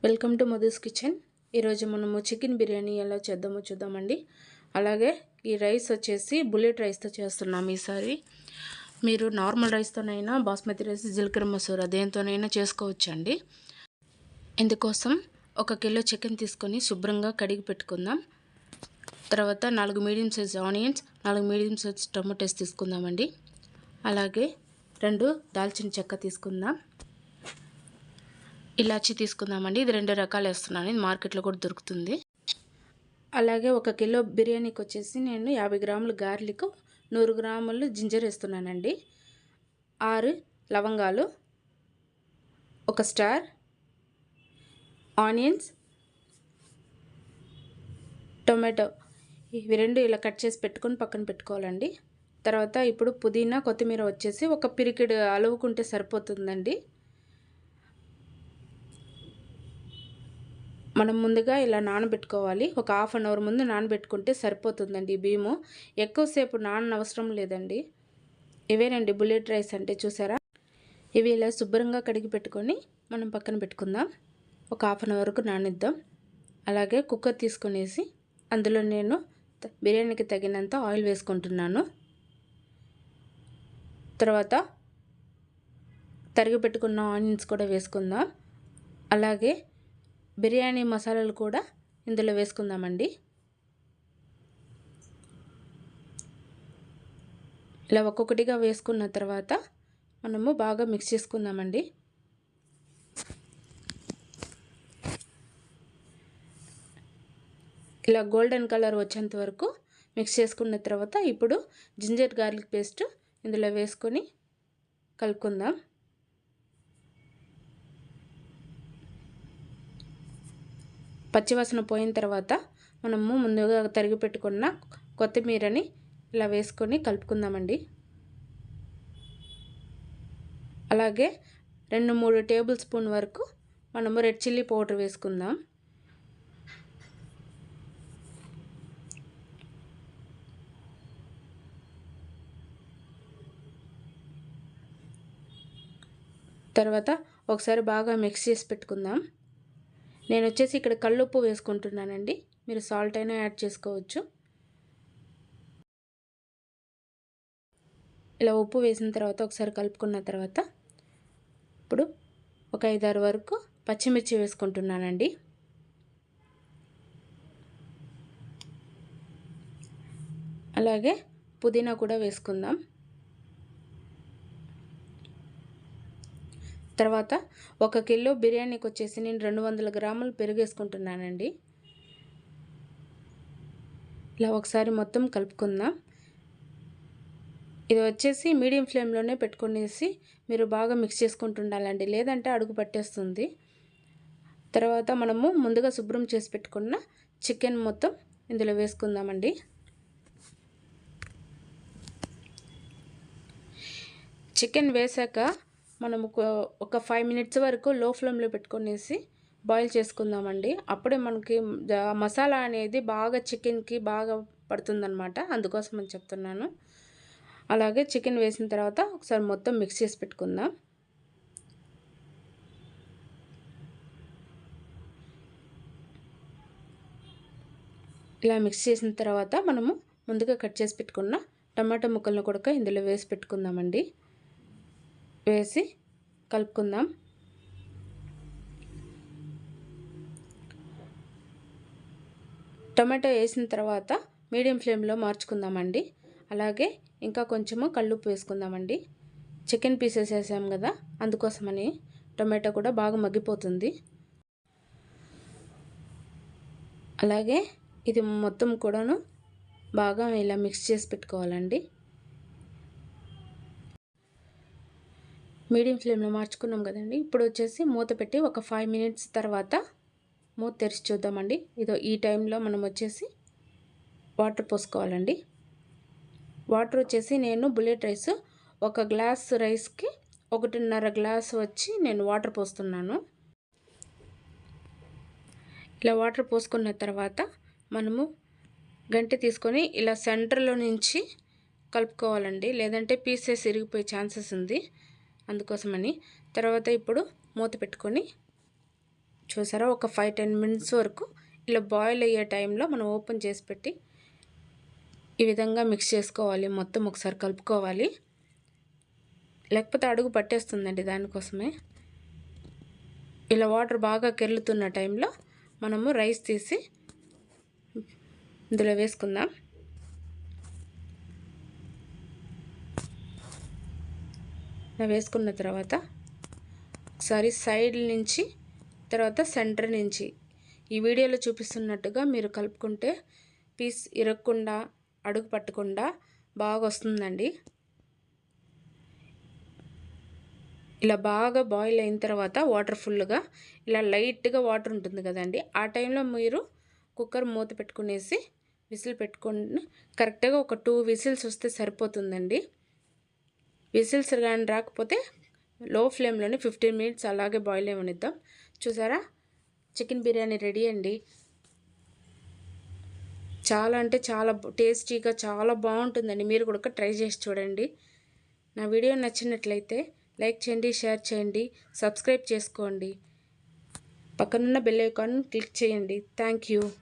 Welcome to Madhu's kitchen. ఈరోజు మనము chicken biryani ఎలా చేద్దామో చూద్దామండి. అలాగే ఈ రైస్ వచ్చేసి బుల్లెట్ రైస్తో చేస్తున్నాం ఈసారి. మీరు నార్మల్ రైస్తోనైనా, బాస్మతి రైస్, జీలకర్ర మసూర దేంతోనైనా చేసుకోవచ్చండి. ఇందుకోసం 1 కిలో చికెన్ తీసుకొని శుభ్రంగా కడిగి పెట్టుకుందాం. తర్వాత 4 medium size onions, 4 medium size tomatoes తీసుకుందామండి. అలాగే 2 దాల్చిన చెక్క తీసుకుందాం. ఇలాచి తీసుకుందామండి. ఇది 2 రకాలు వేస్తున్నాను, ఇది మార్కెట్లో కూడా దొరుకుతుంది. అలాగే 1 కిలో బిర్యానీకి వచ్చేసి నేను 50 గ్రాములు గార్లిక్, 100 గ్రాములు జింజర్ వేస్తున్నానండి. 6 లవంగాలు, 1 స్టార్, ఆనియన్స్, టొమాటో ఇవి 2 ఇలా కట్ చేసి పెట్టుకొని పక్కన పెట్టుకోవాలండి. తర్వాత ఇప్పుడు పుదీనా, కొత్తిమీర వచ్చేసి 1 పిరికెడు అలువుకుంటే సరిపోతుందండి. మనం ముందుగా ఇలా నానబెట్టుకోవాలి. ఒక హాఫ్ అన్ అవర్ ముందు నానబెట్టుకుంటే సరిపోతుందండి. బియ్యము ఎక్కువసేపు నాననవసరం లేదండి. ఇవేనండి బుల్లెట్ రైస్ అంటే, చూసారా? ఇవి ఇలా శుభ్రంగా కడిగి పెట్టుకొని మనం పక్కన పెట్టుకుందాం. ఒక హాఫ్ అన్ అవర్కు నానిద్దాం. అలాగే కుక్కర్ తీసుకునేసి అందులో నేను బిర్యానీకి తగినంత ఆయిల్ వేసుకుంటున్నాను. తర్వాత తరిగి పెట్టుకున్న ఆనియన్స్ కూడా వేసుకుందాం. అలాగే బిర్యానీ మసాలాలు కూడా ఇందులో వేసుకుందామండి. ఇలా ఒక్కొక్కటిగా వేసుకున్న తర్వాత మనము బాగా మిక్స్ చేసుకుందామండి. ఇలా గోల్డెన్ కలర్ వచ్చేంత వరకు మిక్స్ చేసుకున్న తర్వాత ఇప్పుడు జింజర్ గార్లిక్ పేస్ట్ ఇందులో వేసుకొని కలుపుకుందాం. పచ్చివాసన పోయిన తర్వాత మనము ముందుగా తరిగి పెట్టుకున్న కొత్తిమీరని ఇలా వేసుకొని కలుపుకుందామండి. అలాగే 2-3 టేబుల్ స్పూన్ వరకు మనము రెడ్ చిల్లీ పౌడర్ వేసుకుందాం. తర్వాత ఒకసారి బాగా మిక్స్ చేసి పెట్టుకుందాం. నేను వచ్చేసి ఇక్కడ కల్లుప్పు వేసుకుంటున్నానండి. మీరు సాల్ట్ అయినా యాడ్ చేసుకోవచ్చు. ఇలా ఉప్పు వేసిన తర్వాత ఒకసారి కలుపుకున్న తర్వాత ఇప్పుడు ఒక 5-6 వరకు పచ్చిమిర్చి వేసుకుంటున్నానండి. అలాగే పుదీనా కూడా వేసుకుందాం. తర్వాత 1 కిలో బిర్యానీకి వచ్చేసి నేను 200 గ్రాములు పెరుగు వేసుకుంటున్నానండి. ఇలా ఒకసారి మొత్తం కలుపుకుందాం. ఇది వచ్చేసి మీడియం ఫ్లేమ్లోనే పెట్టుకునేసి మీరు బాగా మిక్స్ చేసుకుంటుండాలండి, లేదంటే అడుగు పట్టేస్తుంది. తర్వాత మనము ముందుగా శుభ్రం చేసి పెట్టుకున్న చికెన్ మొత్తం ఇందులో వేసుకుందామండి. చికెన్ వేసాక మనము ఒక 5 మినిట్స్ వరకు లో ఫ్లేమ్లో పెట్టుకునేసి బాయిల్ చేసుకుందామండి. అప్పుడే మనకి మసాలా అనేది బాగా చికెన్కి బాగా పడుతుందన్నమాట, అందుకోసం అని చెప్తున్నాను. అలాగే చికెన్ వేసిన తర్వాత ఒకసారి మొత్తం మిక్స్ చేసి పెట్టుకుందాం. ఇలా మిక్స్ చేసిన తర్వాత మనము ముందుగా కట్ చేసి పెట్టుకున్న టమాటా ముక్కలను కూడా ఇందులో వేసి పెట్టుకుందామండి. వేసి కలుపుకుందాం. టమాటో వేసిన తర్వాత మీడియం ఫ్లేమ్లో మార్చుకుందామండి. అలాగే ఇంకా కొంచెము కల్లుప్పు వేసుకుందామండి. చికెన్ పీసెస్ వేసాం కదా, అందుకోసమని టమాటో కూడా బాగా మగ్గిపోతుంది. అలాగే ఇది మొత్తం కూడాను బాగా ఇలా మిక్స్ చేసి పెట్టుకోవాలండి. మీడియం ఫ్లేమ్లో మార్చుకున్నాం కదండి. ఇప్పుడు వచ్చేసి మూత పెట్టి ఒక 5 మినిట్స్ తర్వాత మూత తెరిచి చూద్దామండి. ఈ టైంలో మనం వచ్చేసి వాటర్ పోసుకోవాలండి. వాటర్ వచ్చేసి నేను బుల్లెట్ రైస్ 1 గ్లాస్ రైస్కి 1.5 గ్లాస్ వచ్చి నేను వాటర్ పోస్తున్నాను. ఇలా వాటర్ పోసుకున్న తర్వాత మనము గంటె తీసుకొని ఇలా సెంటర్లో నుంచి కలుపుకోవాలండి, లేదంటే పీసెస్ ఇరిగిపోయే ఛాన్సెస్ ఉంది, అందుకోసమని. తర్వాత ఇప్పుడు మూత పెట్టుకొని చూసారా, ఒక 5-10 మినిట్స్ వరకు ఇలా బాయిల్ అయ్యే టైంలో మనం ఓపెన్ చేసి పెట్టి ఈ విధంగా మిక్స్ చేసుకోవాలి. మొత్తం ఒకసారి కలుపుకోవాలి, లేకపోతే అడుగు పట్టేస్తుందండి. దానికోసమే ఇలా వాటర్ బాగా కెర్లుతున్న టైంలో మనము రైస్ తీసి ఇందులో వేసుకుందాం. ఇలా వేసుకున్న తర్వాత ఒకసారి సైడ్ నుంచి తర్వాత సెంటర్ నుంచి ఈ వీడియోలో చూపిస్తున్నట్టుగా మీరు కలుపుకుంటే పీస్ ఇరగకుండా అడుగు పట్టకుండా బాగా వస్తుందండి. ఇలా బాగా బాయిల్ అయిన తర్వాత వాటర్ ఫుల్గా ఇలా లైట్గా వాటర్ ఉంటుంది కదండి, ఆ టైంలో మీరు కుక్కర్ మూత పెట్టుకునేసి విజిల్ పెట్టుకొని కరెక్ట్గా ఒక 2 విజిల్స్ వస్తే సరిపోతుందండి. విజిల్స్ కానీ రాకపోతే లో ఫ్లేమ్లోనే 15 మినిట్స్ అలాగే బాయిల్ అవ్వనిద్దాం. చూసారా, చికెన్ బిర్యానీ రెడీ అండి. చాలా అంటే చాలా టేస్టీగా చాలా బాగుంటుందండి. మీరు కూడా ట్రై చేసి చూడండి. నా వీడియో నచ్చినట్లయితే లైక్ చేయండి, షేర్ చేయండి, సబ్స్క్రైబ్ చేసుకోండి, పక్కనున్న బెల్ ఐకాన్ క్లిక్ చేయండి. Thank you.